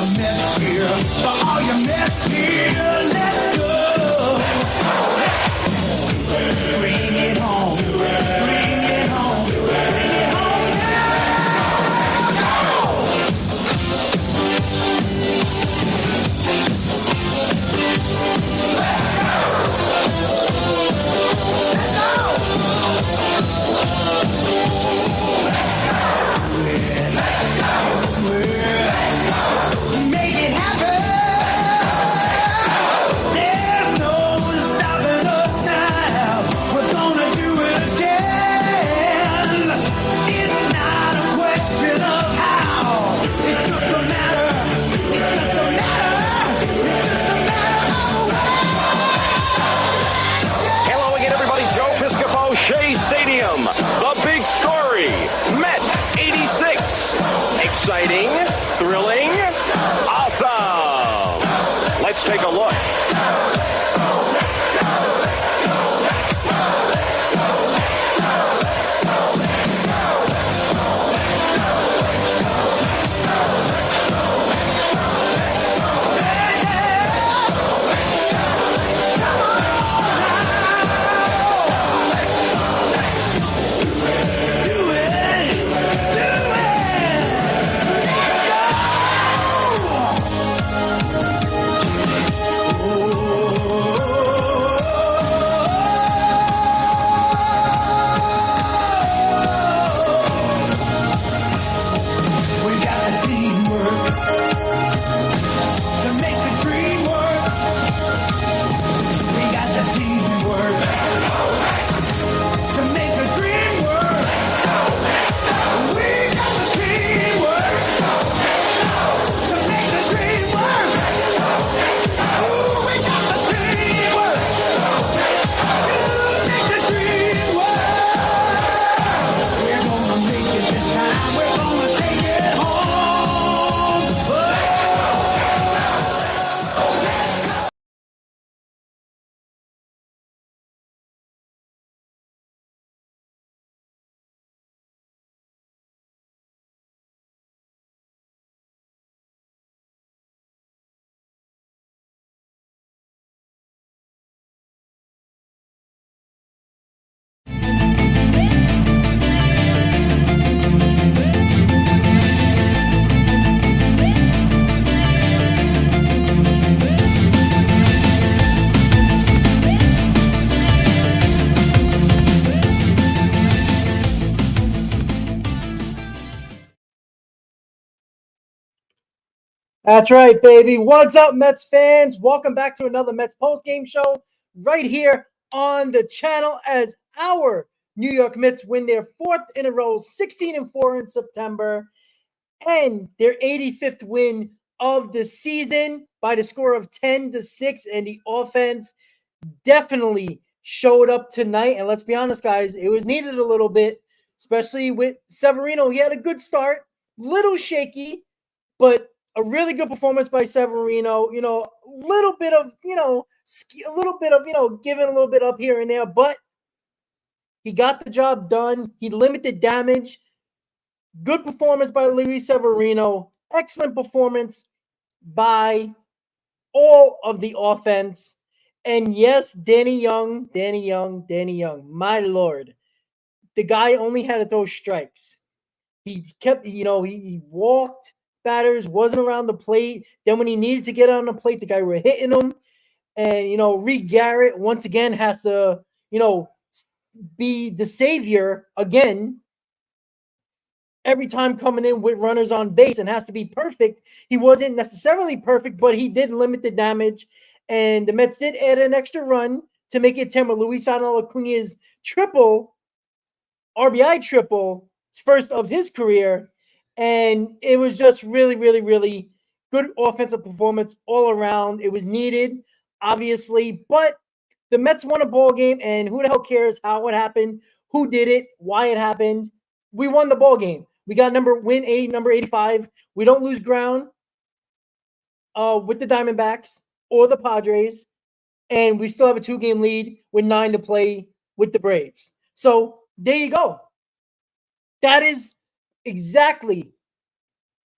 your Mets here, for all your Mets here, let's go. Bring it home, bring it home, bring it home Make it happen. There's no stopping us now. We're gonna do it again. It's not a question of how. It's just a matter. It's just a matter. It's just a matter of Hello again, everybody. Joe Piscopo, Shea Stadium. The big story. Mets 86. Exciting, thrilling, awesome. Let's take a look. That's right, baby. What's up, Mets fans? Welcome back to another Mets PostGame Show right here on the channel as our New York Mets win their fourth in a row, 16-4 in September, and their 85th win of the season by the score of 10-6. And the offense definitely showed up tonight. And let's be honest, guys, it was needed a little bit, especially with Severino. He had a good start, little shaky, but a really good performance by Severino. You know, a little bit of, giving a little bit up here and there, but he got the job done. He limited damage. Good performance by Luis Severino. Excellent performance by all of the offense. And yes, Danny Young, my Lord. The guy only had to throw strikes. He kept, he walked batters, wasn't around the plate. Then when he needed to get on the plate, the guy were hitting him. And, Reed Garrett, once again, has to, be the savior again every time coming in with runners on base and has to be perfect. He wasn't necessarily perfect, but he did limit the damage. And the Mets did add an extra run to make it 10 with Luisano Acuña's RBI triple, first of his career. And it was just really, really, really good offensive performance all around. It was needed, obviously, but the Mets won a ball game, and who the hell cares how it happened, who did it, why it happened. We won the ball game. We got number 85. We don't lose ground with the Diamondbacks or the Padres, and we still have a 2-game lead with 9 to play with the Braves. So there you go. That is exactly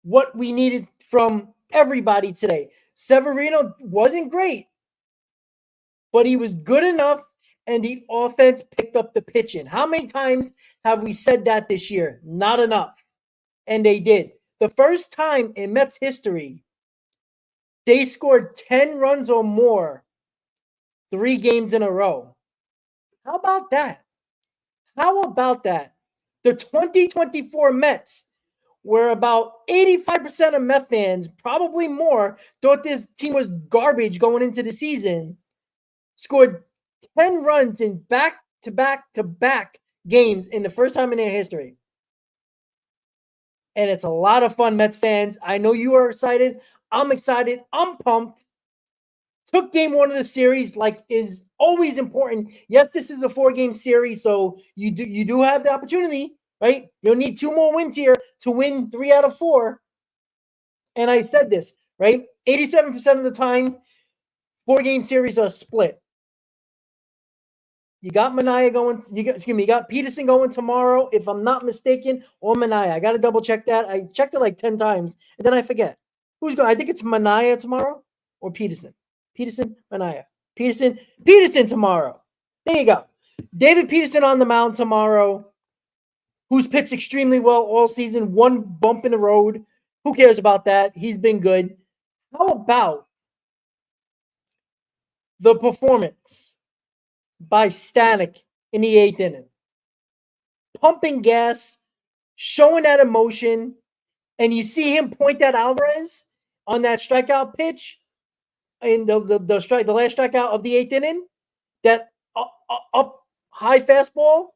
what we needed from everybody today. Severino wasn't great, but he was good enough, and the offense picked up the pitching. How many times have we said that this year? Not enough. And they did. The first time in Mets history, they scored 10 runs or more 3 games in a row. How about that? How about that? The 2024 Mets, where about 85% of Met fans, probably more, thought this team was garbage going into the season, scored 10 runs in back-to-back-to-back games in the first time in their history. And it's a lot of fun, Mets fans. I know you are excited. I'm excited. I'm pumped. Took game 1 of the series like is always important. Yes, this is a 4-game series, so you do have the opportunity, right? You'll need 2 more wins here to win 3 out of 4. And I said this, right? 87% of the time, 4-game series are split. You got Manaea going. You got Peterson going tomorrow, if I'm not mistaken, or Manaea. I got to double check that. I checked it like 10 times, and then I forget who's going. I think it's Manaea tomorrow or Peterson. Peterson, Manaea. Peterson tomorrow. There you go. David Peterson on the mound tomorrow, who's pitched extremely well all season. 1 bump in the road. Who cares about that? He's been good. How about the performance by Stanek in the 8th inning? Pumping gas, showing that emotion, and you see him point at Alvarez on that strikeout pitch in the last strikeout of the 8th inning, that up high fastball.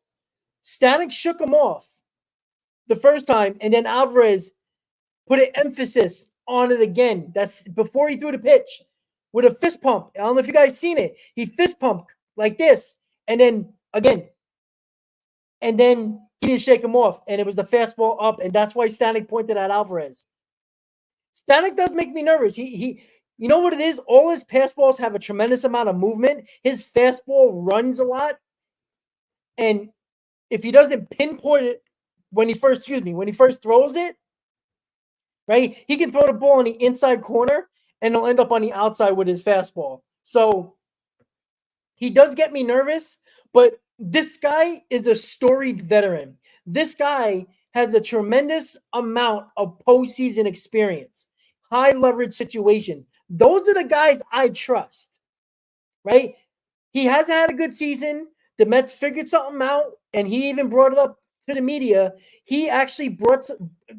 Stanek shook him off the first time, and then Alvarez put an emphasis on it again. That's before he threw the pitch with a fist pump. I don't know if you guys seen it. He fist pumped like this, and then again. And then he didn't shake him off, and it was the fastball up, and that's why Stanek pointed at Alvarez. Stanek does make me nervous. He you know what it is? All his fastballs have a tremendous amount of movement. His fastball runs a lot, and if he doesn't pinpoint it when he first throws it, right? He can throw the ball in the inside corner, and he'll end up on the outside with his fastball. So he does get me nervous, but this guy is a storied veteran. This guy has a tremendous amount of postseason experience, high leverage situations. Those are the guys I trust, right? He hasn't had a good season. The Mets figured something out, and he even brought it up to the media. He actually brought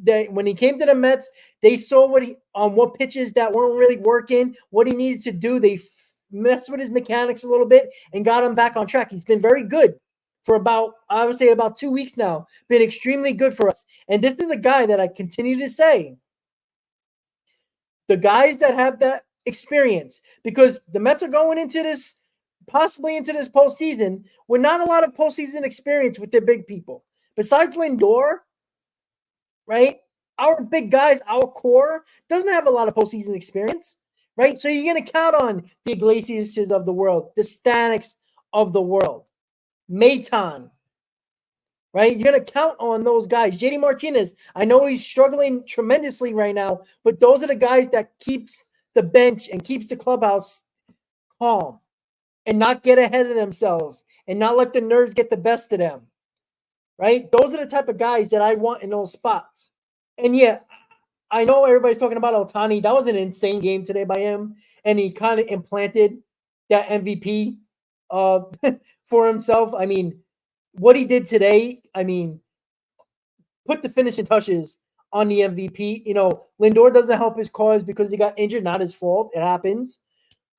that when he came to the Mets, they saw what pitches that weren't really working, what he needed to do. They messed with his mechanics a little bit and got him back on track. He's been very good for about 2 weeks now. Been extremely good for us. And this is a guy that I continue to say, the guys that have that experience, because the Mets are going into this, possibly into this postseason, with not a lot of postseason experience with their big people. Besides Lindor, right? Our big guys, our core, doesn't have a lot of postseason experience, right? So you're going to count on the Iglesias of the world, the Staneks of the world, Maton, right? You're going to count on those guys. JD Martinez, I know he's struggling tremendously right now, but those are the guys that keeps the bench and keeps the clubhouse calm and not get ahead of themselves and not let the nerves get the best of them, right? Those are the type of guys that I want in those spots. And yeah, I know everybody's talking about Ohtani. That was an insane game today by him, and he kind of implanted that MVP for himself. I mean, what he did today, put the finishing touches on the MVP. Lindor doesn't help his cause because he got injured. Not his fault. It happens.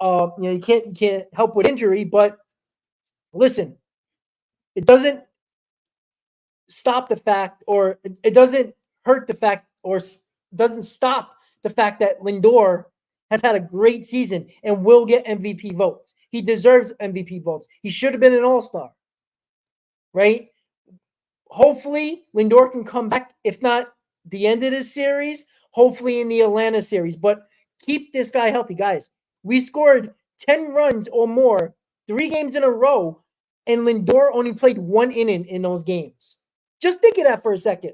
You can't help with injury. But listen, it doesn't stop the fact, or it doesn't hurt the fact, or doesn't stop the fact that Lindor has had a great season and will get MVP votes. He deserves MVP votes. He should have been an all-star, right? Hopefully, Lindor can come back, if not the end of this series, hopefully in the Atlanta series. But keep this guy healthy, guys. We scored 10 runs or more 3 games in a row, and Lindor only played 1 inning in those games. Just think of that for a second.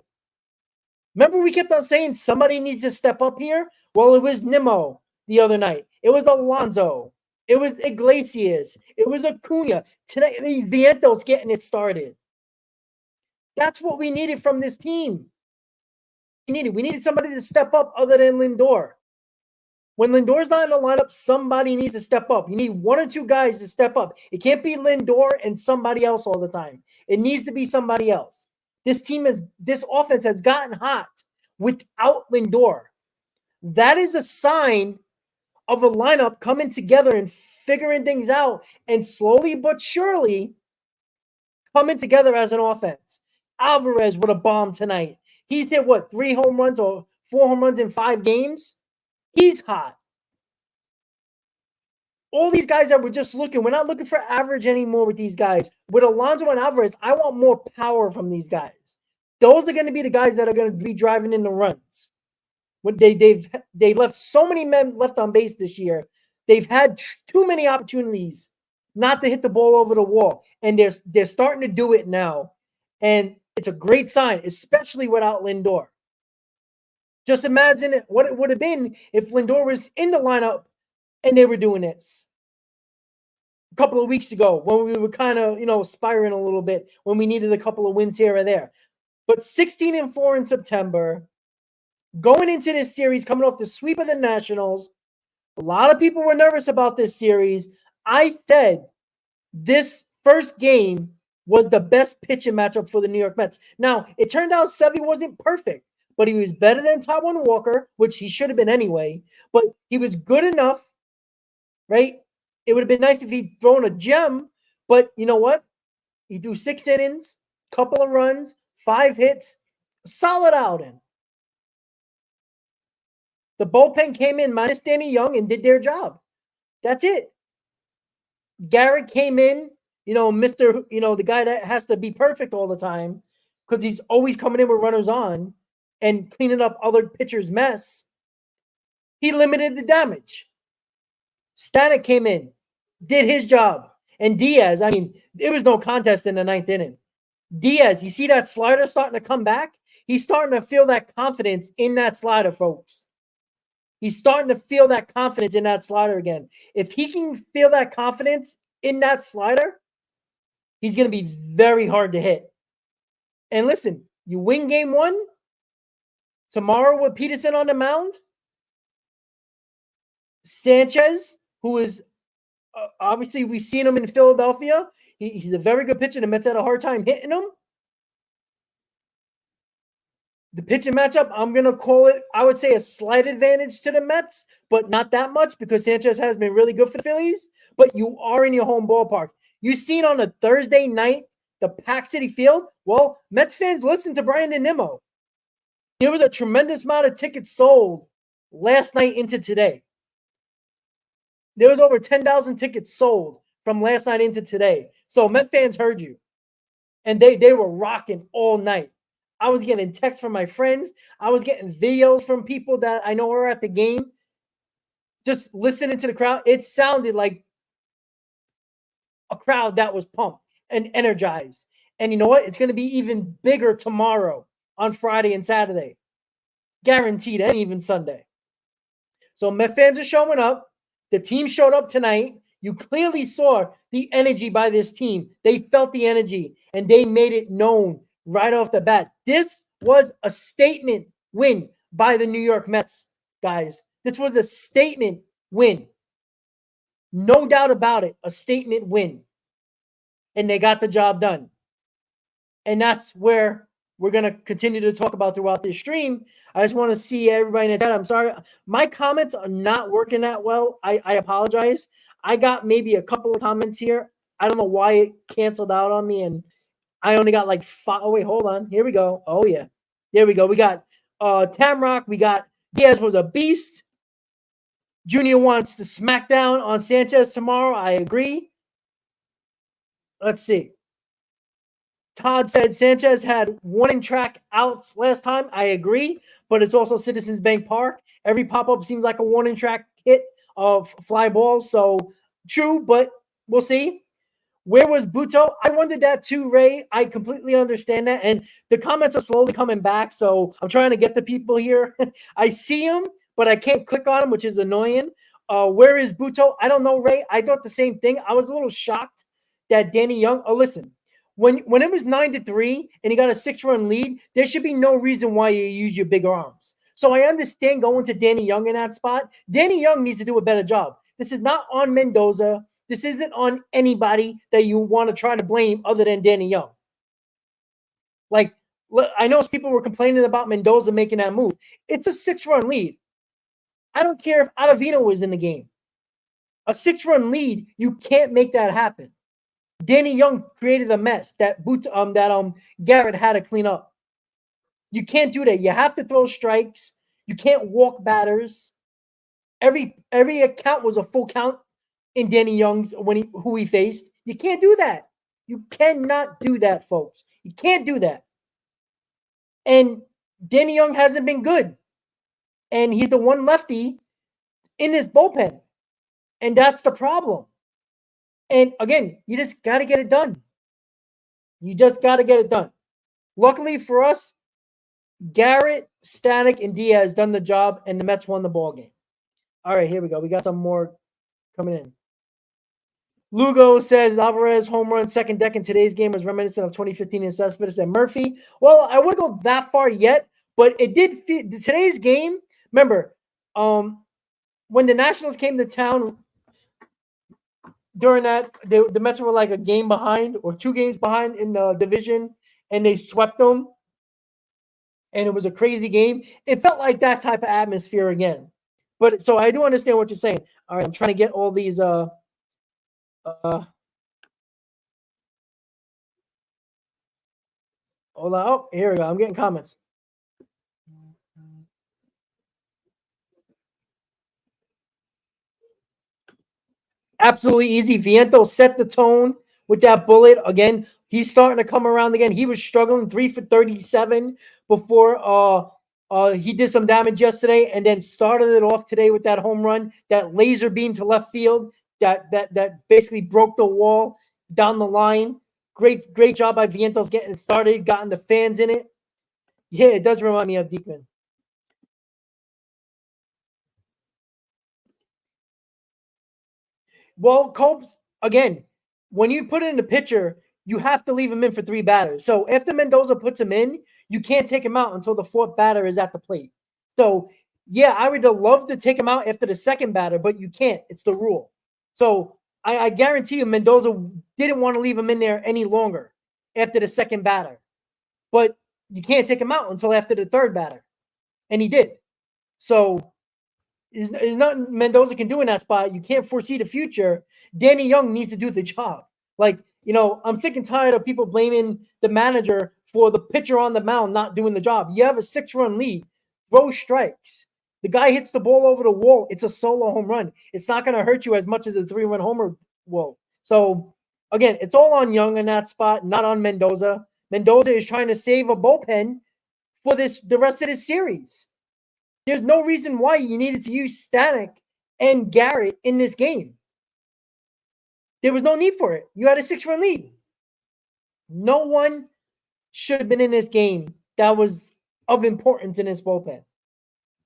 Remember, we kept on saying somebody needs to step up here? Well, it was Nimmo the other night. It was Alonso. It was Iglesias. It was Acuna. Tonight, Vientos getting it started. That's what we needed from this team. We needed somebody to step up other than Lindor. When Lindor's not in the lineup, somebody needs to step up. You need one or two guys to step up. It can't be Lindor and somebody else all the time. It needs to be somebody else. This offense has gotten hot without Lindor. That is a sign of a lineup coming together and figuring things out and slowly but surely coming together as an offense. Alvarez with a bomb tonight. He's hit, 3 home runs or 4 home runs in 5 games? He's hot. All these guys that we're just looking, we're not looking for average anymore with these guys. With Alonso and Alvarez, I want more power from these guys. Those are going to be the guys that are going to be driving in the runs. When they left so many men left on base this year. They've had too many opportunities not to hit the ball over the wall, and they're starting to do it now. And it's a great sign, especially without Lindor. Just imagine what it would have been if Lindor was in the lineup and they were doing this a couple of weeks ago when we were kind of, spiraling a little bit, when we needed a couple of wins here or there. But 16-4 in September, going into this series, coming off the sweep of the Nationals, a lot of people were nervous about this series. I said this first game was the best pitching matchup for the New York Mets. Now, it turned out Sevy wasn't perfect, but he was better than Taijuan Walker, which he should have been anyway. But he was good enough, right? It would have been nice if he'd thrown a gem, but you know what? He threw 6 innings, couple of runs, 5 hits, solid outing. The bullpen came in minus Danny Young and did their job. That's it. Garrett came in, the guy that has to be perfect all the time because he's always coming in with runners on and cleaning up other pitchers' mess. He limited the damage. Stanek came in, did his job. And Diaz, it was no contest in the 9th inning. Diaz, you see that slider starting to come back? He's starting to feel that confidence in that slider, folks. He's starting to feel that confidence in that slider again. If he can feel that confidence in that slider, he's going to be very hard to hit. And listen, you win game 1 tomorrow with Peterson on the mound. Sanchez, who is obviously we've seen him in Philadelphia. He's a very good pitcher. The Mets had a hard time hitting him. The pitching matchup, I'm going to call it, I would say, a slight advantage to the Mets, but not that much because Sanchez has been really good for the Phillies. But you are in your home ballpark. You've seen on a Thursday night, the Pack City Field. Well, Mets fans listen to Brandon Nimmo. There was a tremendous amount of tickets sold last night into today. There was over 10,000 tickets sold from last night into today. So Met fans heard you. And they were rocking all night. I was getting texts from my friends. I was getting videos from people that I know are at the game. Just listening to the crowd. It sounded like a crowd that was pumped and energized. And you know what? It's going to be even bigger tomorrow on Friday and Saturday. Guaranteed, and even Sunday. So Met fans are showing up. The team showed up tonight. You clearly saw the energy by this team. They felt the energy, and they made it known right off the bat. This was a statement win by the New York Mets, guys. This was a statement win. No doubt about it, a statement win. And they got the job done. And that's where we're going to continue to talk about throughout this stream. I just want to see everybody in the chat. I'm sorry. My comments are not working that well. I apologize. I got maybe a couple of comments here. I don't know why it canceled out on me, and I only got like 5. Oh, wait, hold on. Here we go. Oh, yeah. There we go. We got Tamrock. We got Diaz was a beast. Junior wants to smack down on Sanchez tomorrow. I agree. Let's see. Todd said Sanchez had warning track outs last time. I agree, but it's also Citizens Bank Park. Every pop-up seems like a warning track hit of fly balls. So true, but we'll see. Where was Buto? I wondered that too, Ray. I completely understand that. And the comments are slowly coming back. So I'm trying to get the people here. I see them, but I can't click on them, which is annoying. Where is Buto? I don't know, Ray. I thought the same thing. I was a little shocked that Danny Young. Oh, listen. When it was 9-3 and he got a 6-run lead, there should be no reason why you use your big arms. So I understand going to Danny Young in that spot. Danny Young needs to do a better job. This is not on Mendoza. This isn't on anybody that you want to try to blame other than Danny Young. Like, I know people were complaining about Mendoza making that move. It's a 6-run lead. I don't care if Ottavino was in the game. A 6-run lead, you can't make that happen. Danny Young created a mess that Garrett had to clean up. You can't do that. You have to throw strikes. You can't walk batters. Every account was a full count in Danny Young's who he faced. You can't do that. You cannot do that, folks. You can't do that. And Danny Young hasn't been good. And he's the one lefty in his bullpen. And that's the problem. And again, you just got to get it done. You just got to get it done. Luckily for us, Garrett, Stanek, and Diaz done the job, and the Mets won the ball game. All right, here we go. We got some more coming in. Lugo says Alvarez home run second deck in today's game was reminiscent of 2015 in Cespedes and Murphy. Well, I wouldn't go that far yet, but it did fit today's game. Remember, when the Nationals came to town during that, the Mets were like a game behind or 2 games behind in the division, and they swept them. And it was a crazy game. It felt like that type of atmosphere again. But so I do understand what you're saying. All right, I'm trying to get all these hold on. Oh, here we go. I'm getting comments. Absolutely easy. Vientos set the tone with that bullet. Again, he's starting to come around again. He was struggling 3 for 37 before he did some damage yesterday, and then started it off today with that home run, that laser beam to left field that basically broke the wall down the line. Great job by Vientos getting it started, gotten the fans in it. Yeah, it does remind me of Diekman. Well, Copes, again, when you put it in the pitcher, you have to leave him in for 3 batters. So after Mendoza puts him in, you can't take him out until the 4th batter is at the plate. So, yeah, I would have loved to take him out after the 2nd batter, but you can't. It's the rule. So I guarantee you Mendoza didn't want to leave him in there any longer after the 2nd batter. But you can't take him out until after the 3rd batter. And he did. So there's nothing Mendoza can do in that spot. You can't foresee the future. Danny Young needs to do the job. Like, I'm sick and tired of people blaming the manager for the pitcher on the mound not doing the job. You have a 6-run lead. Throw strikes. The guy hits the ball over the wall. It's a solo home run. It's not going to hurt you as much as a 3-run homer will. So, again, it's all on Young in that spot, not on Mendoza. Mendoza is trying to save a bullpen for the rest of this series. There's no reason why you needed to use Stanek and Garrett in this game. There was no need for it. You had a 6-run lead. No one should have been in this game that was of importance in this bullpen.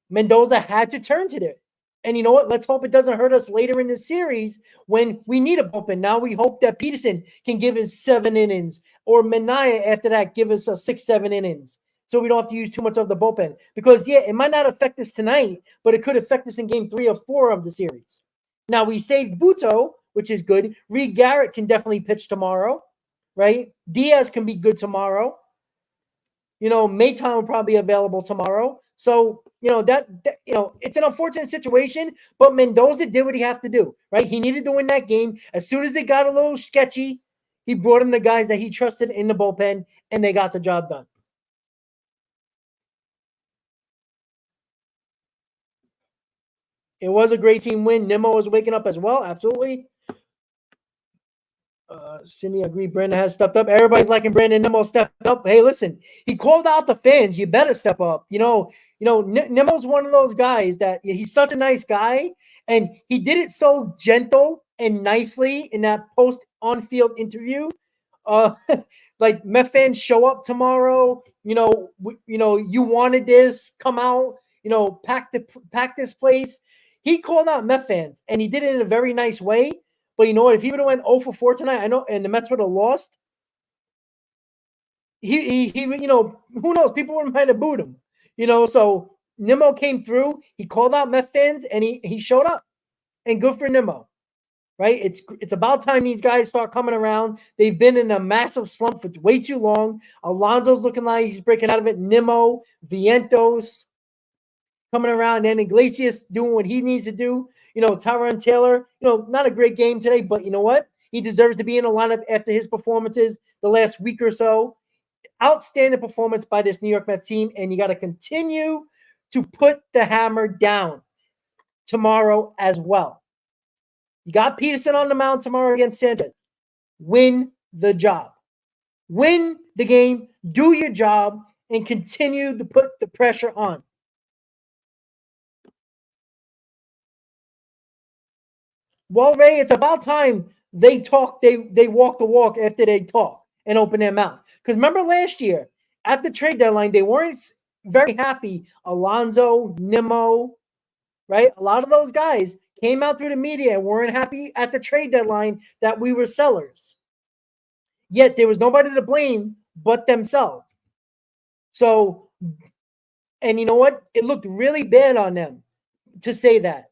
Mendoza had to turn to it. And you know what? Let's hope it doesn't hurt us later in the series when we need a bullpen. Now we hope that Peterson can give us 7 innings, or Minaya after that give us a 6-7 innings, so we don't have to use too much of the bullpen. Because, yeah, it might not affect us tonight, but it could affect us in game 3 or 4 of the series. Now, we saved Buto, which is good. Reed Garrett can definitely pitch tomorrow, right? Diaz can be good tomorrow. Maytown will probably be available tomorrow. So, it's an unfortunate situation, but Mendoza did what he had to do, right? He needed to win that game. As soon as it got a little sketchy, he brought in the guys that he trusted in the bullpen, and they got the job done. It was a great team win. Nimmo is waking up as well. Absolutely. Cindy agreed. Brandon has stepped up. Everybody's liking Brandon. Nimmo stepped up. Hey, listen, he called out the fans. You better step up. Nimmo's one of those guys that he's such a nice guy, and he did it so gentle and nicely in that post on-field interview. Like Met fans show up tomorrow. You wanted this, come out. Pack this place. He called out Met fans, and he did it in a very nice way. But you know what? If he would have went 0 for 4 tonight, I know, and the Mets would have lost, he who knows? People might have booed him. So Nimmo came through. He called out Met fans, and he showed up. And good for Nimmo. Right? It's about time these guys start coming around. They've been in a massive slump for way too long. Alonso's looking like he's breaking out of it. Nimmo, Vientos coming around, and Iglesias doing what he needs to do. Tyron Taylor, not a great game today, but you know what? He deserves to be in the lineup after his performances the last week or so. Outstanding performance by this New York Mets team, and you got to continue to put the hammer down tomorrow as well. You got Peterson on the mound tomorrow against Sanchez. Win the job. Win the game. Do your job and continue to put the pressure on. Well, Ray, it's about time they talk. They walk the walk after they talk and open their mouth. Because remember last year at the trade deadline, they weren't very happy. Alonso, Nimmo, right? A lot of those guys came out through the media and weren't happy at the trade deadline that we were sellers. Yet there was nobody to blame but themselves. So, and you know what? It looked really bad on them to say that.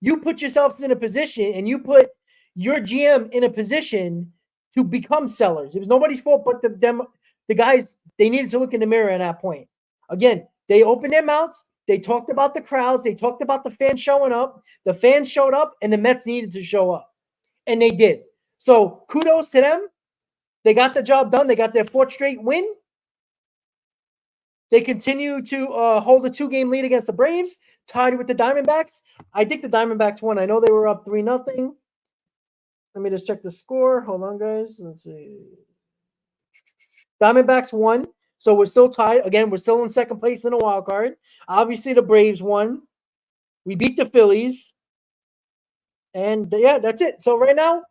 You put yourselves in a position and you put your GM in a position to become sellers. It was nobody's fault but the guys. They needed to look in the mirror at that point. Again, they opened their mouths. They talked about the crowds. They talked about the fans showing up. The fans showed up, and the Mets needed to show up. And they did. So kudos to them. They got the job done. They got their 4th straight win. They continue to hold a 2-game lead against the Braves, tied with the Diamondbacks. I think the Diamondbacks won. I know they were up 3-0. Let me just check the score. Hold on, guys. Let's see. Diamondbacks won. So we're still tied. Again, we're still in second place in the wild card. Obviously, the Braves won. We beat the Phillies. And, yeah, that's it. So right now,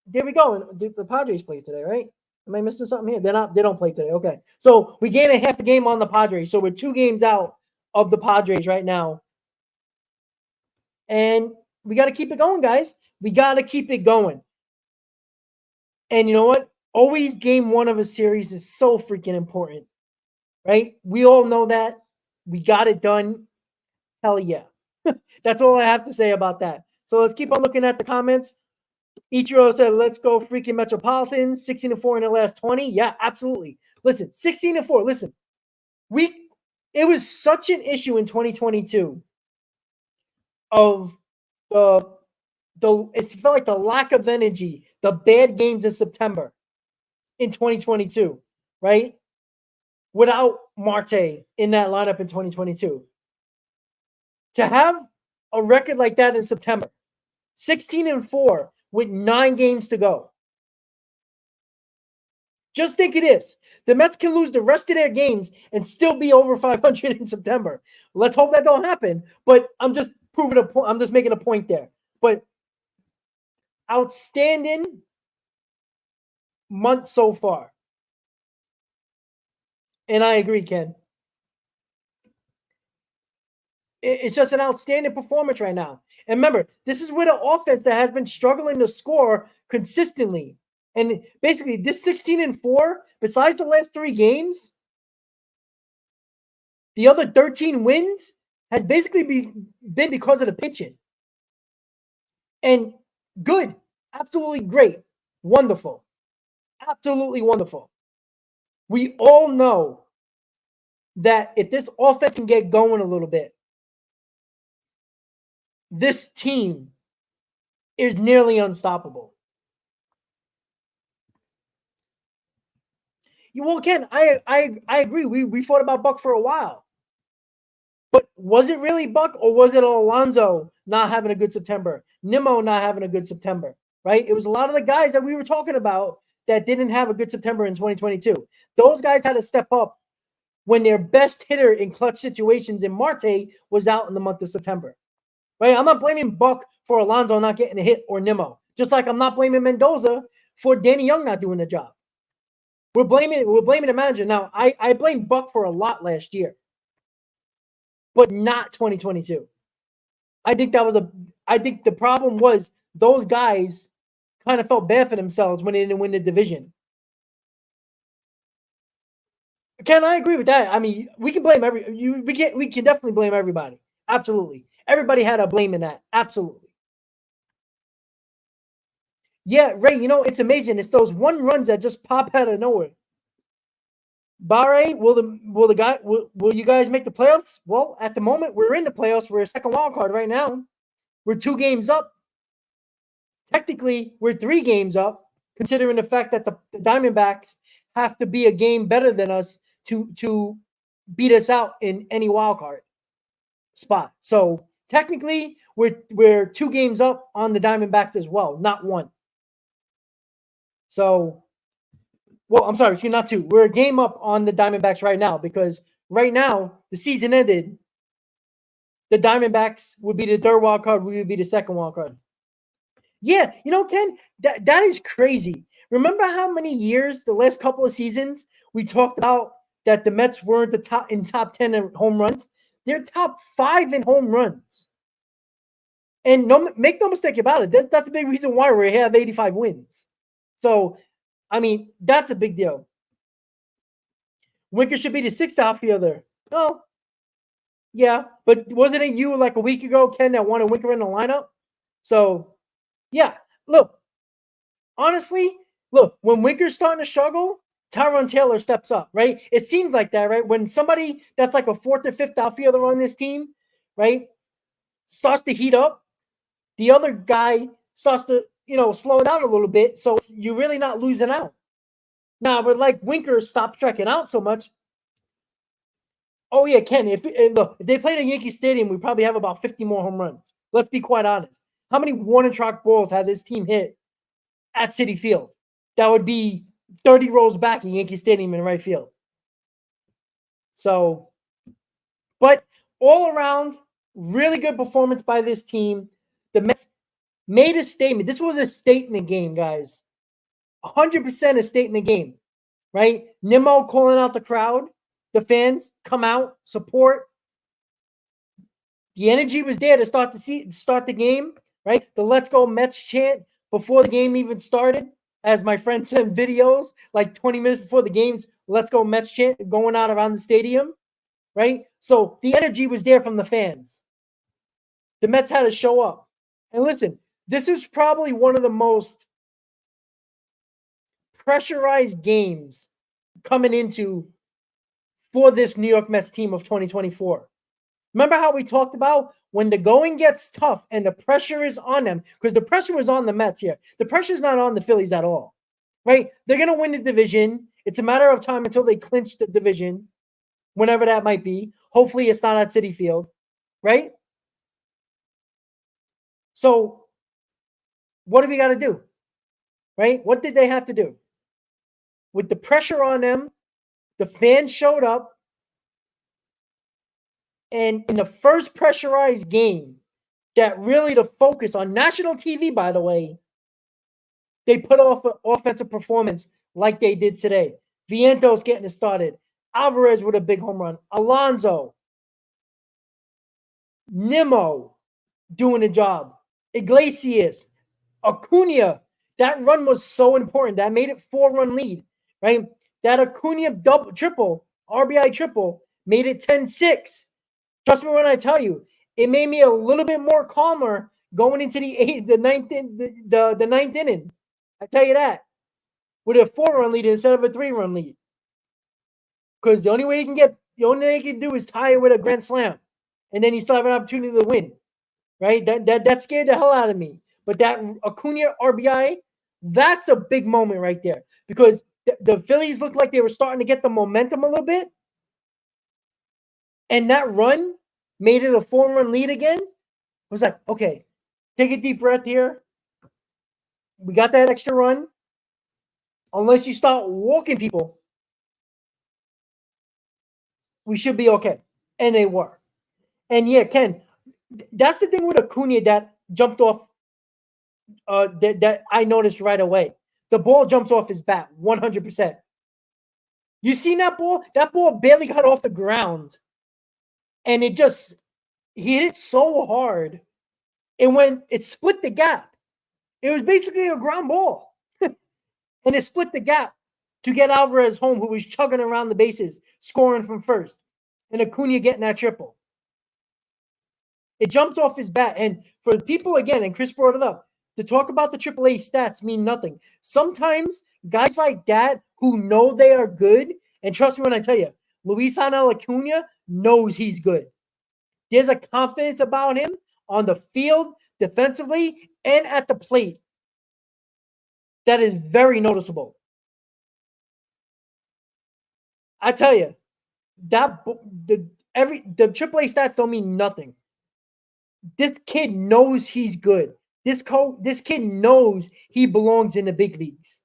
there we go. The Padres play today, right? Am I missing something here? They don't play today. Okay. So we gained a half a game on the Padres. So we're 2 games out of the Padres right now. And we got to keep it going, guys. We got to keep it going. And you know what? Always game 1 of a series is so freaking important, right? We all know that. We got it done. Hell yeah. That's all I have to say about that. So let's keep on looking at the comments. Ichiro said, let's go freaking Metropolitans. 16-4 in the last 20. Yeah, absolutely. Listen, 16-4. Listen, it was such an issue in 2022 of it felt like the lack of energy, the bad games in September. In 2022, right? Without Marte in that lineup in 2022. To have a record like that in September, 16-4 with 9 games to go. Just think of this. The Mets can lose the rest of their games and still be over 500 in September. Let's hope that don't happen. But I'm just proving a point. I'm just making a point there. But outstanding month so far. And I agree, Ken. It's just an outstanding performance right now. And remember, this is with an offense that has been struggling to score consistently. And basically, this 16-4, besides the last 3 games, the other 13 wins has basically been because of the pitching. And good. Absolutely great. Wonderful. Absolutely wonderful. We all know that if this offense can get going a little bit, this team is nearly unstoppable. Well, Ken, I agree. We thought about Buck for a while. But was it really Buck, or was it Alonso not having a good September? Nimmo not having a good September, right? It was a lot of the guys that we were talking about that didn't have a good September in 2022. Those guys had to step up when their best hitter in clutch situations in Marte was out in the month of September. right? I'm not blaming Buck for Alonso not getting a hit or Nimmo, just like I'm not blaming Mendoza for Danny Young not doing the job. We're blaming the manager. Now, I blame Buck for a lot last year, but not 2022. I think the problem was those guys kind of felt bad for themselves when they didn't win the division. Ken, I agree with that. I mean, we can blame we can definitely blame everybody. Absolutely. Everybody had a blame in that. Absolutely. Yeah, Ray, it's amazing. It's those one runs that just pop out of nowhere. Barre, will you guys make the playoffs? Well, at the moment, we're in the playoffs. We're a second wild card right now. We're 2 games up. Technically, we're 3 games up, considering the fact that the Diamondbacks have to be a game better than us to beat us out in any wild card spot. So technically, we're 2 games up on the Diamondbacks as well, not 1. So, well, I'm sorry, excuse me, not 2. We're a game up on the Diamondbacks right now because right now the season ended. The Diamondbacks would be the 3rd wild card. We would be the 2nd wild card. Yeah, Ken, that is crazy. Remember how many years, the last couple of seasons, we talked about that the Mets weren't top 10 in home runs? They're top 5 in home runs. And make no mistake about it, that's a big reason why we have 85 wins. So, I mean, that's a big deal. Winker should be the 6th outfielder. Oh, yeah, but wasn't it you like a week ago, Ken, that wanted Winker in the lineup? So, yeah, honestly, when Winker's starting to struggle, Tyrone Taylor steps up, right? It seems like that, right? When somebody that's like a 4th or 5th outfielder on this team, right, starts to heat up, the other guy starts to, slow down a little bit, so you're really not losing out. Now, but like Winker stopped striking out so much. Oh, yeah, Ken, if they played at Yankee Stadium, we probably have about 50 more home runs. Let's be quite honest. How many Warner Truck balls has this team hit at Citi Field? That would be 30 rows back in Yankee Stadium in right field. So, but all around, really good performance by this team. The Mets made a statement. This was a statement game, guys. 100% a statement game, right? Nimmo calling out the crowd, the fans, come out, support. The energy was there to start the game, right? The "Let's Go Mets" chant before the game even started, as my friend sent videos like 20 minutes before the game's "Let's Go Mets" chant going out around the stadium, right? So the energy was there from the fans. The Mets had to show up. And listen, this is probably one of the most pressurized games coming into for this New York Mets team of 2024. Remember how we talked about when the going gets tough and the pressure is on them, because the pressure was on the Mets here. The pressure is not on the Phillies at all, right? They're going to win the division. It's a matter of time until they clinch the division, whenever that might be. Hopefully it's not at Citi Field, right? So what do we got to do, right? What did they have to do? With the pressure on them, the fans showed up. And in the first pressurized game, that really the focus on national TV, by the way, they put off an offensive performance like they did today. Vientos getting it started. Alvarez with a big home run. Alonso. Nimmo doing the job. Iglesias. Acuna. That run was so important. That made it 4-run lead, right? That Acuna triple, RBI triple, made it 10-6. Trust me when I tell you, it made me a little bit more calmer going into the ninth inning. I tell you that. With a 4-run lead instead of a 3-run lead. Because the only way you can do is tie it with a grand slam. And then you still have an opportunity to win. Right? That scared the hell out of me. But that Acuna RBI, that's a big moment right there. Because the Phillies looked like they were starting to get the momentum a little bit. And that run made it a 4-run lead again. I was like, okay, take a deep breath here. We got that extra run. Unless you start walking people, we should be okay. And they were. And yeah, Ken, That's the thing with Acuna that jumped off. That I noticed right away. The ball jumps off his bat 100%. You seen that ball? That ball barely got off the ground, and he hit it so hard. It split the gap. It was basically a ground ball, and it split the gap to get Alvarez home, who was chugging around the bases, scoring from first, and Acuna getting that triple. It jumps off his bat, and for people again, and Chris brought it up, to talk about the AAA stats mean nothing. Sometimes guys like that who know they are good, and trust me when I tell you, Luis Acuna knows he's good. There's a confidence about him on the field, defensively, and at the plate that is very noticeable. I tell you, the AAA stats don't mean nothing. This kid knows he's good. This kid knows he belongs in the big leagues.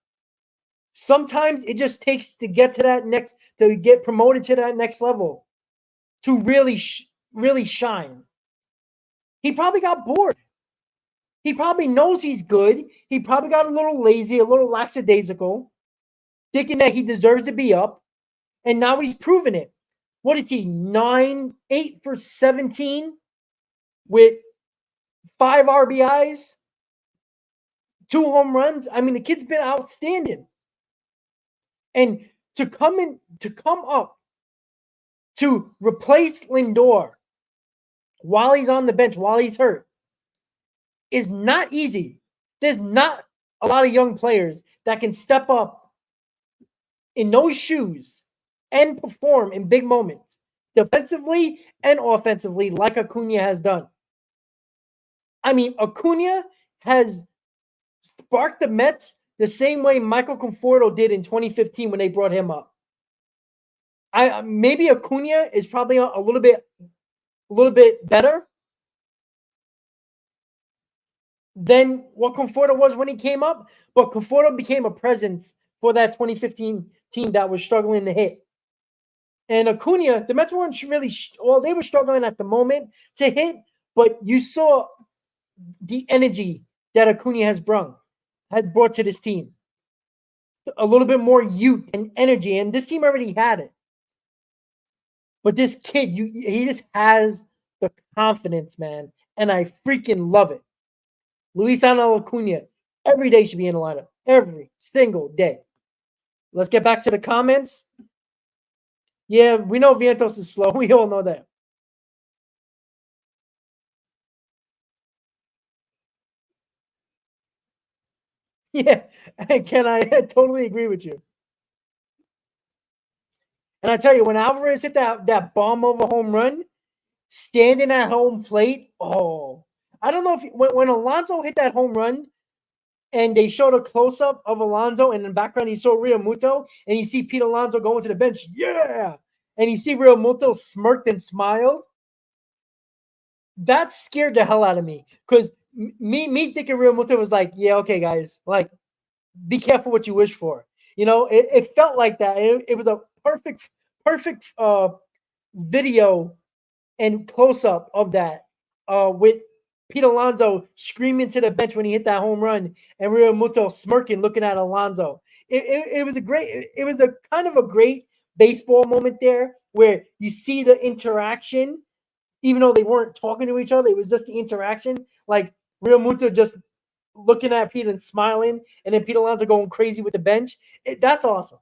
Sometimes it just takes to get promoted to that next level to really shine. He probably got bored. He probably knows he's good. He probably got a little lazy, a little lackadaisical, thinking that he deserves to be up. And now he's proven it. What is he? 8 for 17 with 5 RBIs, 2 home runs. I mean, the kid's been outstanding. And to come up to replace Lindor while he's on the bench, while he's hurt, is not easy. There's not a lot of young players that can step up in those shoes and perform in big moments, defensively and offensively, like Acuna has done. I mean, Acuna has sparked the Mets the same way Michael Conforto did in 2015 when they brought him up. Maybe Acuna is probably a little bit better than what Conforto was when he came up, but Conforto became a presence for that 2015 team that was struggling to hit. And Acuna, the Mets weren't really they were struggling at the moment to hit, but you saw the energy that Acuna had brought to this team. A little bit more youth and energy, and this team already had it. But this kid, he just has the confidence, man, and I freaking love it. Luis Acuna, every day should be in the lineup. Every single day. Let's get back to the comments. Yeah, we know Vientos is slow. We all know that. Yeah, Ken, I totally agree with you. And I tell you, when Alvarez hit that bomb of a home run, standing at home plate, I don't know if when Alonso hit that home run, and they showed a close-up of Alonso, and in the background, you saw Realmuto, and you see Pete Alonso going to the bench, yeah! And you see Realmuto smirked and smiled. That scared the hell out of me, because me thinking Realmuto was like, yeah, okay, guys, like, be careful what you wish for. You know, it felt like that. It was a perfect video and close-up of that with Pete Alonso screaming to the bench when he hit that home run, and Realmuto smirking, looking at Alonso. It was a kind of a great baseball moment there, where you see the interaction, even though they weren't talking to each other. It was just the interaction, like Realmuto just looking at Pete and smiling, and then Pete Alonso going crazy with the bench. That's awesome.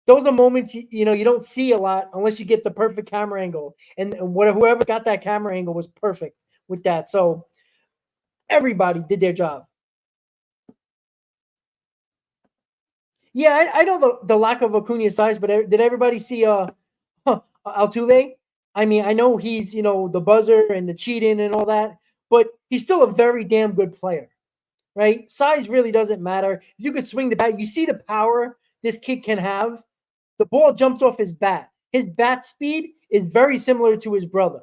Those are moments you don't see a lot unless you get the perfect camera angle, and whoever got that camera angle was perfect with that. So everybody did their job. Yeah, I know the lack of Acuna's size, but did everybody see Altuve? I mean, I know he's the buzzer and the cheating and all that, but he's still a very damn good player, right? Size really doesn't matter. If you could swing the bat, you see the power this kid can have. The ball jumps off his bat. His bat speed is very similar to his brother.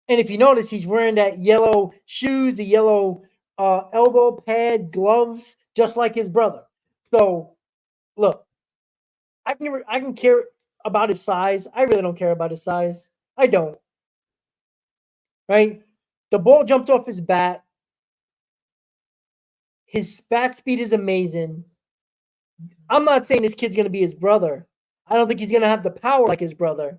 And if you notice, he's wearing that yellow shoes, the yellow elbow pad, gloves, just like his brother. So, look, I can care about his size. I really don't care about his size. I don't. right? The ball jumps off his bat. His bat speed is amazing. I'm not saying this kid's going to be his brother. I don't think he's going to have the power like his brother.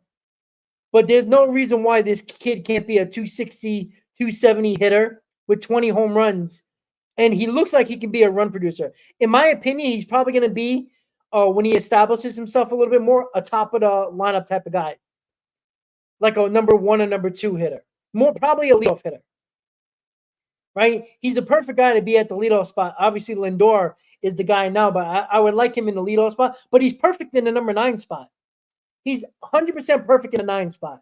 But there's no reason why this kid can't be a 260, 270 hitter with 20 home runs. And he looks like he can be a run producer. In my opinion, he's probably going to be, when he establishes himself a little bit more, a top of the lineup type of guy. Like a number 1 or number 2 hitter. More probably a leadoff hitter. Right? He's a perfect guy to be at the leadoff spot. Obviously, Lindor is the guy now, but I would like him in the leadoff spot. But he's perfect in the number 9 spot. He's 100% perfect in the 9 spot.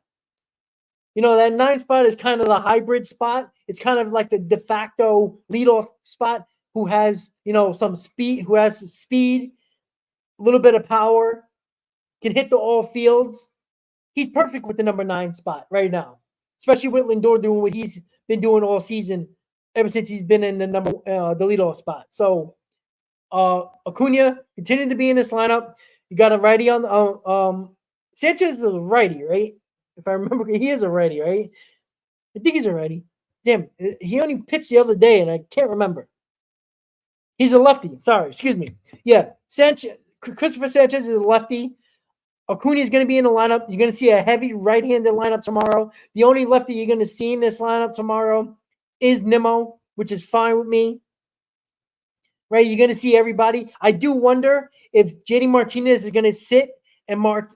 You know, that 9 spot is kind of the hybrid spot. It's kind of like the de facto leadoff spot who has, you know, some speed, a little bit of power, can hit the all fields. He's perfect with the number 9 spot right now, especially with Lindor doing what he's been doing all season ever since he's been in the leadoff spot. So Acuna continuing to be in this lineup. You got a righty on Sanchez is a righty, right? If I remember, he is a righty, right? I think he's a righty. Damn, he only pitched the other day, and I can't remember. He's a lefty. Sorry, excuse me. Yeah, Christopher Sanchez is a lefty. Acuna is going to be in the lineup. You're going to see a heavy right-handed lineup tomorrow. The only lefty you're going to see in this lineup tomorrow is Nimmo, which is fine with me. Right? You're going to see everybody. I do wonder if JD Martinez is going to sit and Marte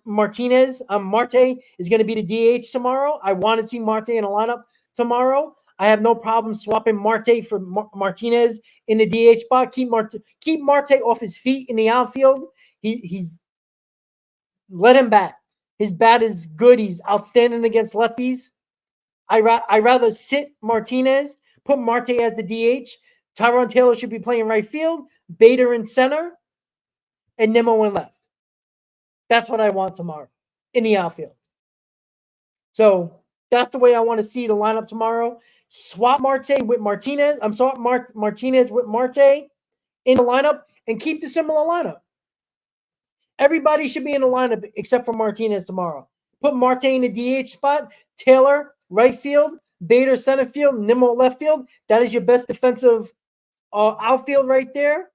is going to be the DH tomorrow. I want to see Marte in a lineup tomorrow. I have no problem swapping Marte for Martinez in the DH spot. Keep Marte off his feet in the outfield. He's let him bat. His bat is good. He's outstanding against lefties. I rather sit Martinez, put Marte as the DH. Tyrone Taylor should be playing right field, Bader in center, and Nimmo in left. That's what I want tomorrow in the outfield. So that's the way I want to see the lineup tomorrow. Swap Marte with Martinez. I'm sorry, Martinez with Marte in the lineup and keep the similar lineup. Everybody should be in the lineup except for Martinez tomorrow. Put Marte in the DH spot, Taylor right field, Bader center field, Nimmo left field. That is your best defensive outfield right there.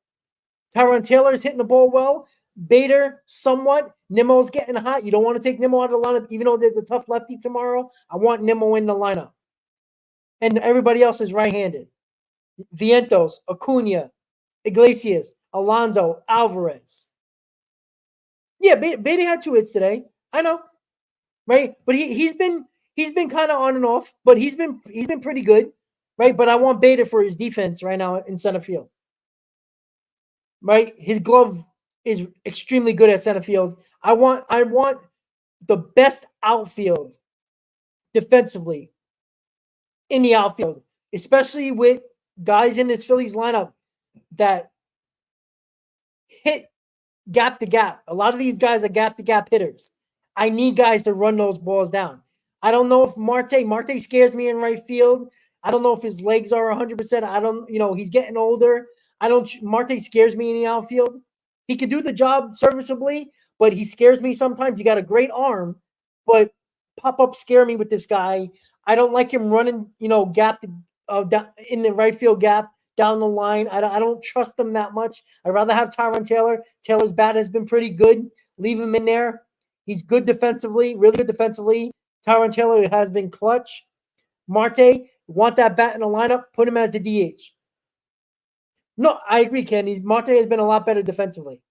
Tyrone Taylor is hitting the ball well. Bader somewhat. Nimmo's getting hot. You don't want to take Nimmo out of the lineup, even though there's a tough lefty tomorrow. I want Nimmo in the lineup. And everybody else is right-handed. Vientos, Acuna, Iglesias, Alonso, Alvarez. Yeah, Bader had 2 hits today. I know, right? But he's been kind of on and off, but he's been pretty good, right? But I want Bader for his defense right now in center field, right? His glove is extremely good at center field. I want the best outfield defensively in the outfield, especially with guys in this Phillies lineup that hit gap to gap. A lot of these guys are gap to gap hitters. I need guys to run those balls down. I don't know if Marte scares me in right field. I don't know if his legs are 100%. He's getting older. Marte scares me in the outfield. He can do the job serviceably, but he scares me sometimes. He got a great arm, but pop-ups scare me with this guy. I don't like him running, gap in the right field gap down the line. I don't trust him that much. I'd rather have Tyrone Taylor. Taylor's bat has been pretty good. Leave him in there. He's good defensively, really good defensively. Tyrone Taylor has been clutch. Marte, want that bat in the lineup, put him as the DH. No, I agree, Ken. Marte has been a lot better defensively.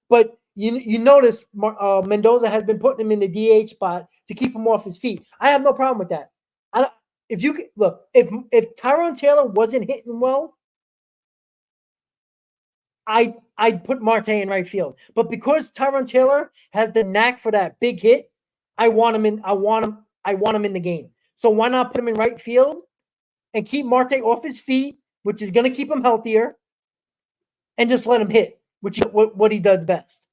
But you notice Mendoza has been putting him in the DH spot to keep him off his feet. I have no problem with that. If Tyrone Taylor wasn't hitting well, I'd put Marte in right field. But because Tyrone Taylor has the knack for that big hit, I want him in the game. So why not put him in right field and keep Marte off his feet, which is going to keep him healthier, and just let him hit, which is what he does best,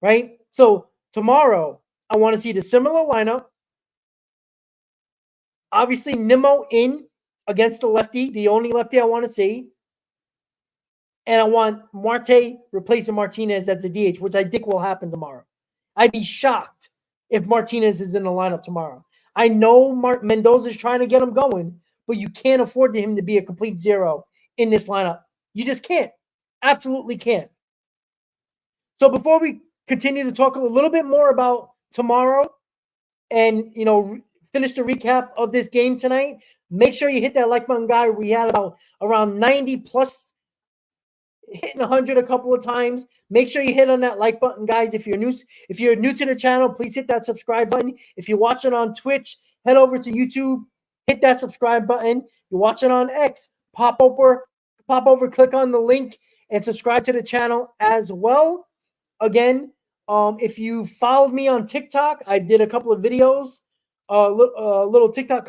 right? So tomorrow, I want to see the similar lineup. Obviously, Nimmo in against the lefty, the only lefty I want to see. And I want Marte replacing Martinez as the DH, which I think will happen tomorrow. I'd be shocked if Martinez is in the lineup tomorrow. I know Mark Mendoza's trying to get him going, but you can't afford him to be a complete zero in this lineup. You just can't. Absolutely can't. So before we continue to talk a little bit more about tomorrow and, finish the recap of this game tonight, make sure you hit that like button, guy. We had around 90 plus, hitting 100 a couple of times. Make sure you hit on that like button, guys. If you're new to the channel, please hit that subscribe button. If you're watching on Twitch, head over to YouTube, hit that subscribe button. You're watching on X, pop over, click on the link, and subscribe to the channel as well. Again, if you followed me on TikTok, I did a couple of videos, couple of TikTok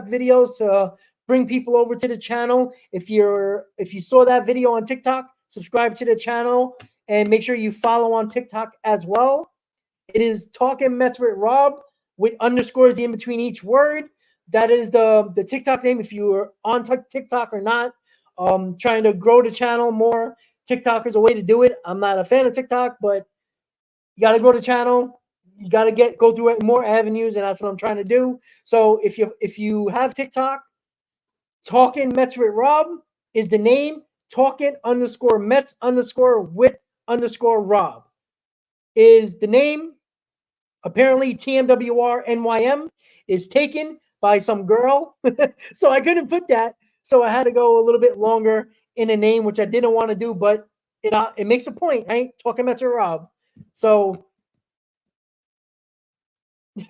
videos to bring people over to the channel. If you saw that video on TikTok, subscribe to the channel and make sure you follow on TikTok as well. It is Talkin' Mets with Rob with underscores in between each word. That is the TikTok name. If you are on TikTok or not, trying to grow the channel more. TikTok is a way to do it. I'm not a fan of TikTok, but you got to grow the channel. You got to go through more avenues, and that's what I'm trying to do. So if you have TikTok, Talkin' Mets with Rob is the name. Talkin' _Mets _with _Rob is the name. Apparently, TMWR NYM is taken by some girl. So I couldn't put that. So I had to go a little bit longer in a name, which I didn't want to do, but it makes a point, right? Talking Mets with Rob. So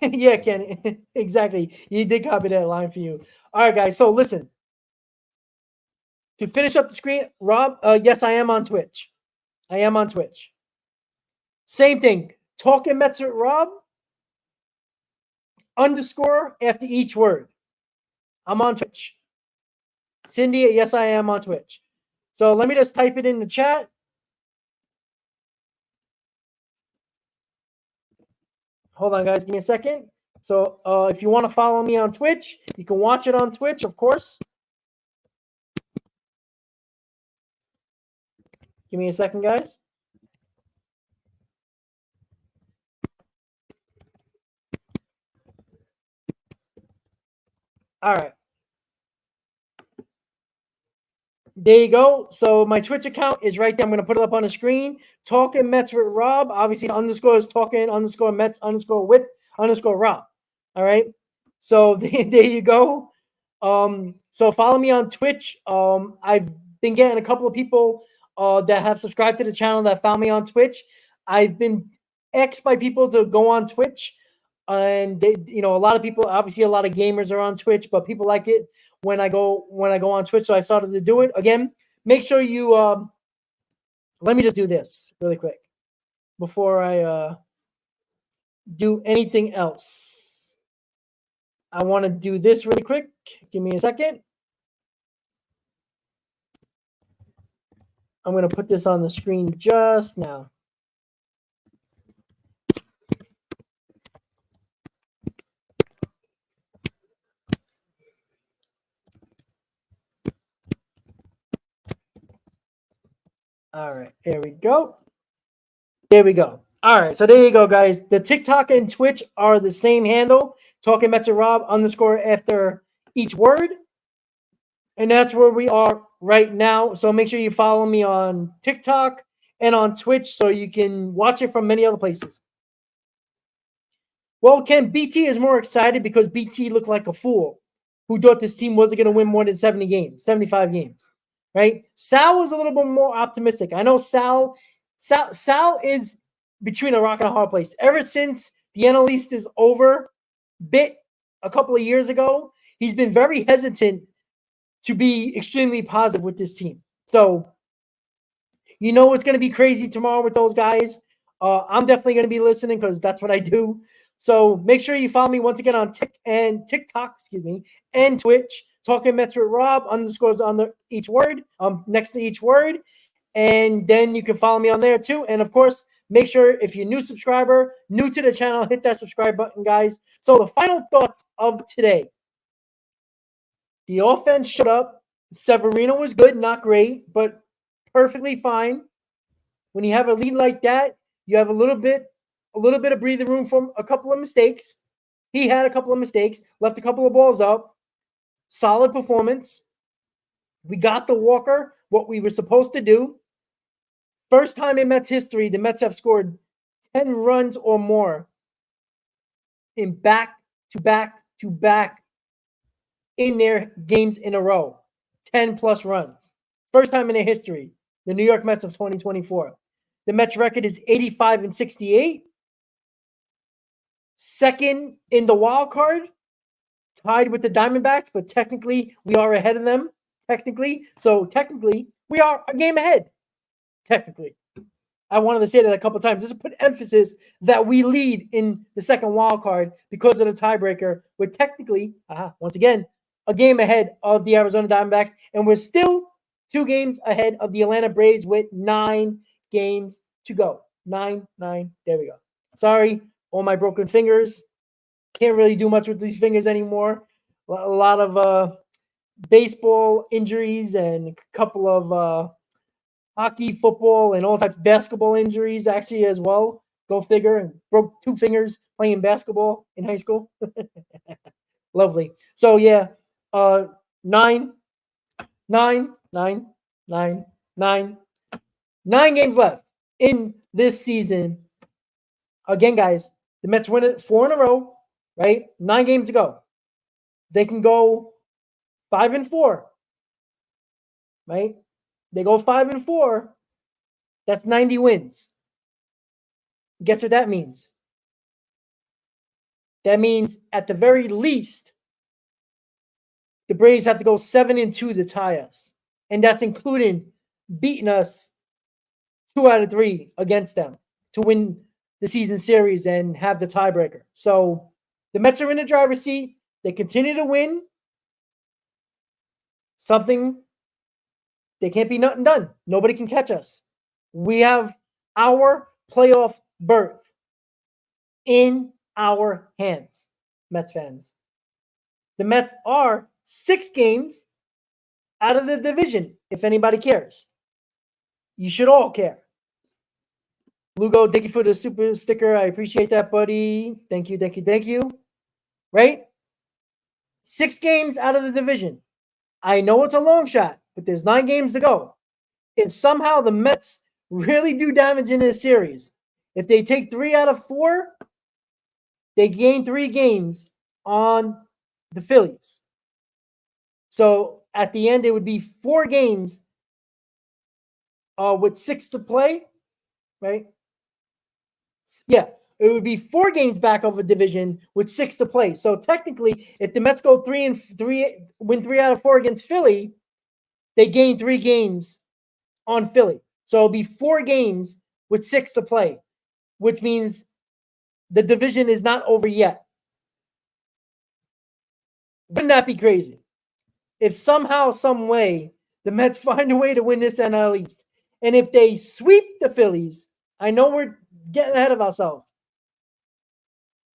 yeah, Ken, exactly. You did copy that line for you. All right, guys. So listen. To finish up the screen, Rob, yes, I am on Twitch. Same thing. Talking Mets with Rob _ after each word. I'm on Twitch. Cindy, yes, I am on Twitch. So let me just type it in the chat. Hold on, guys. Give me a second. So if you want to follow me on Twitch, you can watch it on Twitch, of course. Give me a second, guys. All right. There you go. So my Twitch account is right there. I'm going to put it up on the screen. Talking Mets with Rob. Obviously, the underscore is Talking _Mets _with _Rob. All right. So there you go. So follow me on Twitch. I've been getting a couple of people that have subscribed to the channel that found me on Twitch. I've been asked by people to go on Twitch, and they, a lot of people, obviously a lot of gamers are on Twitch, but people like it when I go on Twitch. So I started to do it again. Make sure you let me just do this really quick before I do anything else. I want to do this really quick. Give me a second. I'm going to put this on the screen just now. All right, there we go. All right, so there you go, guys. The TikTok and Twitch are the same handle. Talking Mets with Rob _ after each word. And that's where we are right now. So make sure you follow me on TikTok and on Twitch so you can watch it from many other places. Well, Ken, BT is more excited because BT looked like a fool who thought this team wasn't going to win more than 75 games, right? Sal was a little bit more optimistic. I know Sal is between a rock and a hard place. Ever since the NL East is over, a couple of years ago, he's been very hesitant to be extremely positive with this team. So, it's going to be crazy tomorrow with those guys. I'm definitely going to be listening because that's what I do. So make sure you follow me once again on TikTok, and Twitch. Talking Mets with Rob _ under each word, next to each word. And then you can follow me on there too. And of course, make sure if you're new subscriber, new to the channel, hit that subscribe button, guys. So the final thoughts of today. The offense showed up. Severino was good, not great, but perfectly fine. When you have a lead like that, you have a little bit of breathing room from a couple of mistakes. He had a couple of mistakes, left a couple of balls up. Solid performance. We got the walker, what we were supposed to do. First time in Mets history, the Mets have scored 10 runs or more in back-to-back in their games in a row. 10 plus runs. First time in their history. The New York Mets of 2024. The Mets record is 85-68. Second in the wild card, tied with the Diamondbacks, but technically we are ahead of them. So technically we are a game ahead. Technically. I wanted to say that a couple of times just to put emphasis that we lead in the second wild card because of the tiebreaker. We're technically, once again, a game ahead of the Arizona Diamondbacks, and we're still 2 games ahead of the Atlanta Braves with 9 games to go. 9. There we go. Sorry, all my broken fingers. Can't really do much with these fingers anymore. A lot of baseball injuries and a couple of hockey, football, and all types of basketball injuries actually as well. Go figure. And broke 2 fingers playing basketball in high school. Lovely. So yeah, 9 games left in this season. Again, guys, the Mets win it 4 in a row, right? 9 games to go. They can go 5-4, right? They go 5-4. That's 90 wins. Guess what that means? That means at the very least, the Braves have to go 7-2 to tie us. And that's including beating us 2 out of 3 against them to win the season series and have the tiebreaker. So the Mets are in the driver's seat. They continue to win. They can't be nothing done. Nobody can catch us. We have our playoff berth in our hands, Mets fans. The Mets are 6 games out of the division, if anybody cares. You should all care. Lugo, thank you for the super sticker. I appreciate that, buddy. Thank you. Right? 6 games out of the division. I know it's a long shot, but there's 9 games to go. If somehow the Mets really do damage in this series, if they take 3 out of 4, they gain 3 games on the Phillies. So at the end, it would be 4 games with 6 to play, right? Yeah, it would be 4 games back of a division with 6 to play. So technically, if the Mets go 3-3, win 3 out of 4 against Philly, they gain 3 games on Philly. So it'll be 4 games with 6 to play, which means the division is not over yet. Wouldn't that be crazy? If somehow, some way, the Mets find a way to win this NL East, and if they sweep the Phillies, I know we're getting ahead of ourselves,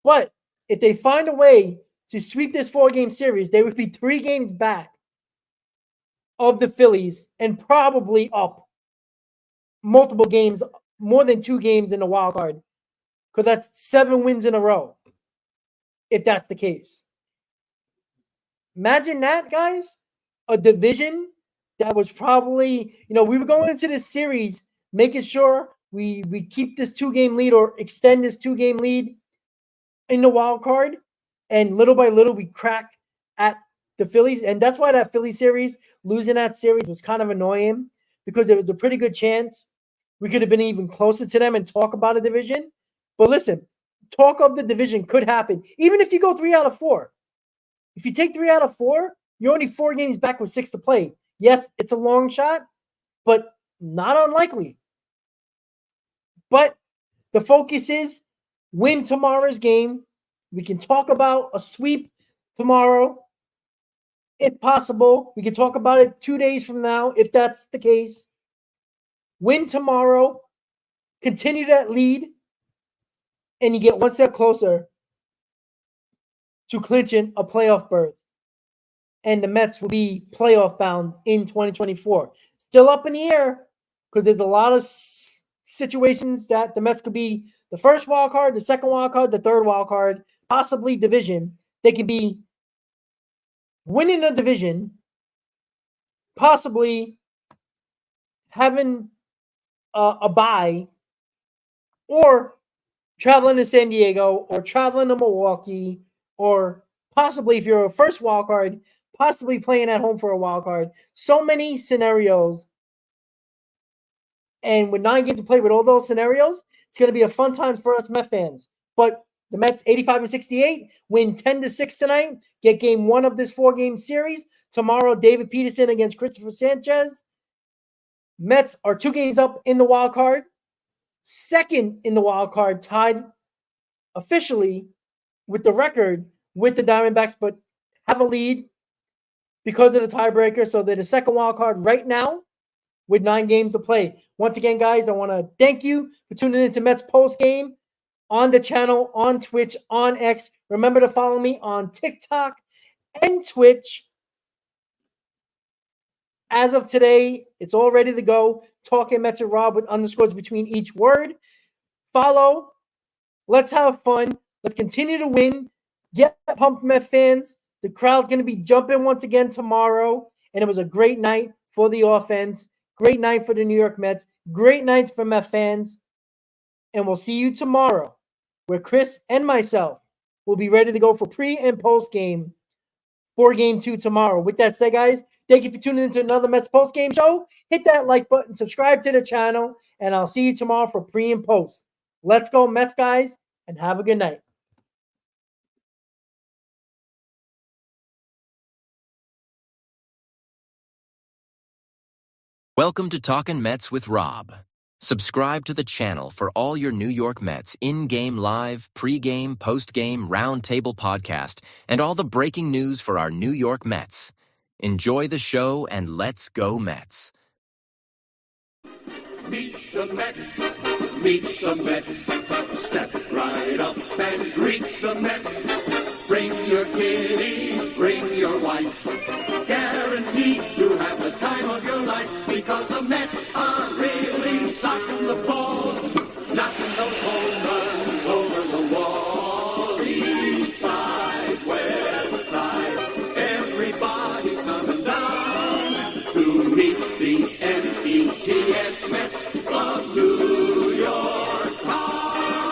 but if they find a way to sweep this 4-game series, they would be 3 games back of the Phillies and probably up multiple games, more than 2 games in the wild card, because that's 7 wins in a row, if that's the case. Imagine that, guys. A division that was probably, we were going into this series making sure we keep this 2-game lead or extend this 2-game lead in the wild card, and little by little we crack at the Phillies. And that's why that Philly series, losing that series was kind of annoying, because it was a pretty good chance we could have been even closer to them and talk about a division. But listen, talk of the division could happen. Even if you go 3 out of 4. If you take 3 out of 4, you're only 4 games back with 6 to play. Yes, it's a long shot, but not unlikely. But the focus is win tomorrow's game. We can talk about a sweep tomorrow, if possible. We can talk about it 2 days from now, if that's the case. Win tomorrow, continue that lead, and you get 1 step closer to clinching a playoff berth. And the Mets will be playoff bound in 2024. Still up in the air, because there's a lot of situations that the Mets could be the first wild card, the second wild card, the third wild card. possibly division. They can be winning the division, possibly having a bye, or traveling to San Diego, or traveling to Milwaukee, or possibly, if you're a first wild card, possibly playing at home for a wild card. So many scenarios. And with 9 games to play with all those scenarios, it's going to be a fun time for us Mets fans. But the Mets 85-68 win 10-6 tonight. Get game 1 of this 4-game series. Tomorrow, David Peterson against Christopher Sanchez. Mets are 2 games up in the wild card. Second in the wild card, tied officially with the record with the Diamondbacks, but have a lead because of the tiebreaker. So they're the second wild card right now with 9 games to play. Once again, guys, I want to thank you for tuning in to Mets PostGame on the channel, on Twitch, on X. Remember to follow me on TikTok and Twitch. As of today, it's all ready to go. Talking Mets and Rob with underscores between each word. Follow. Let's have fun. Let's continue to win. Get pumped, Mets fans. The crowd's going to be jumping once again tomorrow. And it was a great night for the offense. Great night for the New York Mets. Great night for Mets fans. And we'll see you tomorrow, where Chris and myself will be ready to go for pre and post game for game 2 tomorrow. With that said, guys, thank you for tuning into another Mets PostGame Show. Hit that like button, subscribe to the channel, and I'll see you tomorrow for pre and post. Let's go, Mets, guys, and have a good night. Welcome to Talkin' Mets with Rob. Subscribe to the channel for all your New York Mets in-game live, pre-game, post-game, roundtable podcast, and all the breaking news for our New York Mets. Enjoy the show and let's go Mets. Meet the Mets, meet the Mets. Step right up and greet the Mets. Bring your kiddies, bring your wife. Guaranteed to have the time of your life, because the Mets are really socking the ball, knocking those home runs over the wall. East side, west side, everybody's coming down to meet the METS Mets.